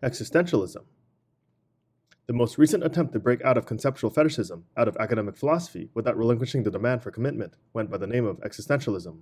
Existentialism. The most recent attempt to break out of conceptual fetishism, out of academic philosophy, without relinquishing the demand for commitment, went by the name of existentialism.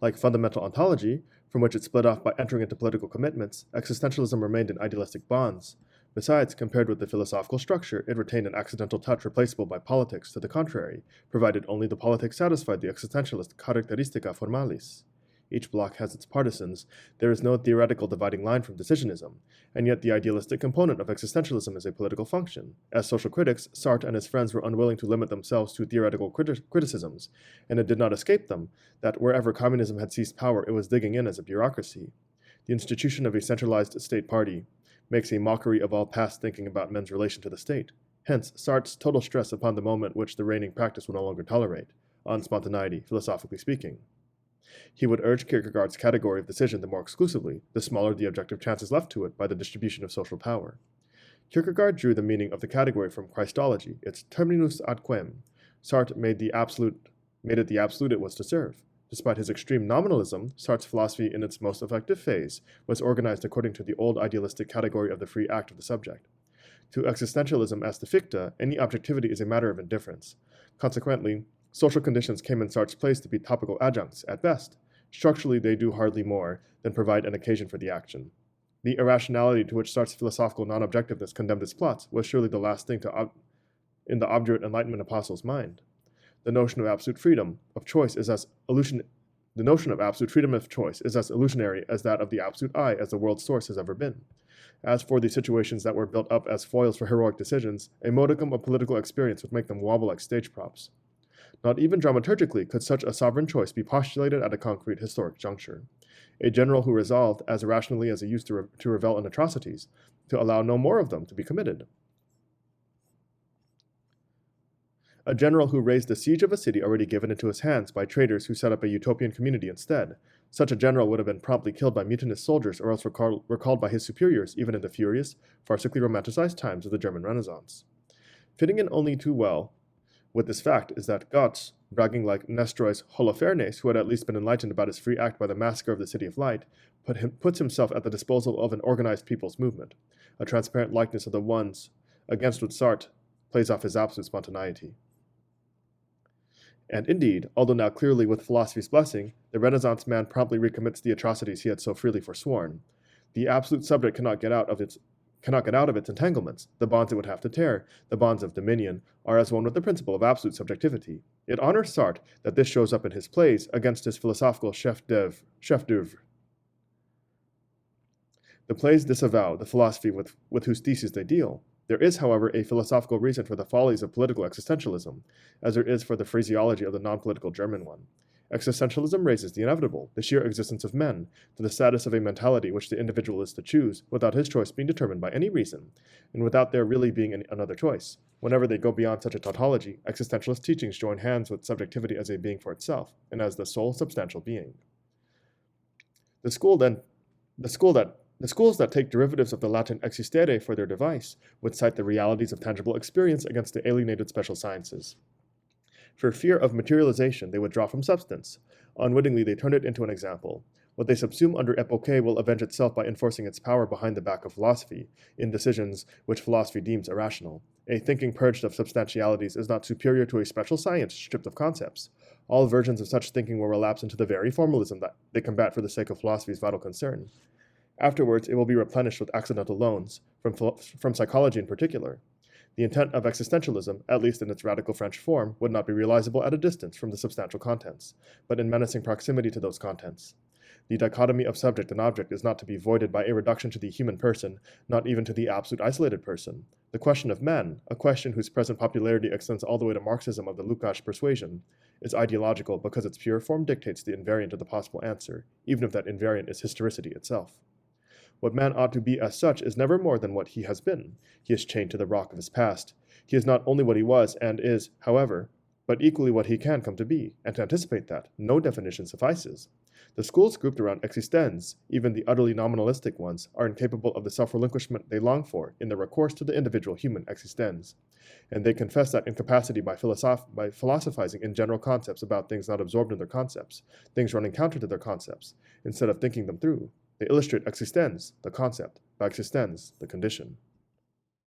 Like fundamental ontology, from which it split off by entering into political commitments, existentialism remained in idealistic bonds. Besides, compared with the philosophical structure, it retained an accidental touch replaceable by politics to the contrary, provided only the politics satisfied the existentialist characteristica formalis. Each bloc has its partisans. There is no theoretical dividing line from decisionism, and yet the idealistic component of existentialism is a political function. As social critics, Sartre and his friends were unwilling to limit themselves to theoretical criticisms, and it did not escape them that wherever communism had seized power, it was digging in as a bureaucracy. The institution of a centralized state party makes a mockery of all past thinking about men's relation to the state. Hence, Sartre's total stress upon the moment which the reigning practice will no longer tolerate, on spontaneity, philosophically speaking. He would urge Kierkegaard's category of decision the more exclusively, the smaller the objective chances left to it by the distribution of social power. Kierkegaard drew the meaning of the category from Christology, its terminus ad quem. Sartre made it the absolute it was to serve. Despite his extreme nominalism, Sartre's philosophy in its most effective phase was organized according to the old idealistic category of the free act of the subject. To existentialism as to ficta, any objectivity is a matter of indifference. Consequently, social conditions came in Sartre's place to be topical adjuncts, at best. Structurally, they do hardly more than provide an occasion for the action. The irrationality to which Sartre's philosophical non-objectiveness condemned his plots was surely the last thing in the obdurate Enlightenment apostle's mind. The notion of absolute freedom of choice is as illusionary as that of the absolute I as the world's source has ever been. As for the situations that were built up as foils for heroic decisions, a modicum of political experience would make them wobble like stage props. Not even dramaturgically could such a sovereign choice be postulated at a concrete historic juncture. A general who resolved, as irrationally as he used to revel in atrocities, to allow no more of them to be committed. A general who raised the siege of a city already given into his hands by traitors who set up a utopian community instead. Such a general would have been promptly killed by mutinous soldiers or else recalled by his superiors even in the furious, farcically romanticized times of the German Renaissance. Fitting in only too well with this fact is that Gotz, bragging like Nestroy's Holofernes, who had at least been enlightened about his free act by the massacre of the City of Light, puts himself at the disposal of an organized people's movement, a transparent likeness of the ones against which Sartre plays off his absolute spontaneity. And indeed, although now clearly with philosophy's blessing, the Renaissance man promptly recommits the atrocities he had so freely forsworn. The absolute subject cannot get out of its entanglements. The bonds it would have to tear, the bonds of dominion, are as one with the principle of absolute subjectivity. It honors Sartre that this shows up in his plays against his philosophical chef d'oeuvre. The plays disavow the philosophy with whose theses they deal. There is, however, a philosophical reason for the follies of political existentialism, as there is for the phraseology of the non-political German one. Existentialism raises the inevitable, the sheer existence of men, to the status of a mentality which the individual is to choose, without his choice being determined by any reason, and without there really being another choice. Whenever they go beyond such a tautology, existentialist teachings join hands with subjectivity as a being for itself, and as the sole substantial being. The schools that take derivatives of the Latin existere for their device would cite the realities of tangible experience against the alienated special sciences. For fear of materialization, they would draw from substance. Unwittingly, they turn it into an example. What they subsume under epoche will avenge itself by enforcing its power behind the back of philosophy, in decisions which philosophy deems irrational. A thinking purged of substantialities is not superior to a special science stripped of concepts. All versions of such thinking will relapse into the very formalism that they combat for the sake of philosophy's vital concern. Afterwards, it will be replenished with accidental loans, from psychology in particular. The intent of existentialism, at least in its radical French form, would not be realizable at a distance from the substantial contents, but in menacing proximity to those contents. The dichotomy of subject and object is not to be voided by a reduction to the human person, not even to the absolute isolated person. The question of man, a question whose present popularity extends all the way to Marxism of the Lukács persuasion, is ideological because its pure form dictates the invariant of the possible answer, even if that invariant is historicity itself. What man ought to be as such is never more than what he has been. He is chained to the rock of his past. He is not only what he was and is, however, but equally what he can come to be, and to anticipate that, no definition suffices. The schools grouped around existenz, even the utterly nominalistic ones, are incapable of the self-relinquishment they long for in the recourse to the individual human existenz, and they confess that incapacity by philosophizing in general concepts about things not absorbed in their concepts, things running counter to their concepts, instead of thinking them through. They illustrate existens, the concept, by existens, the condition.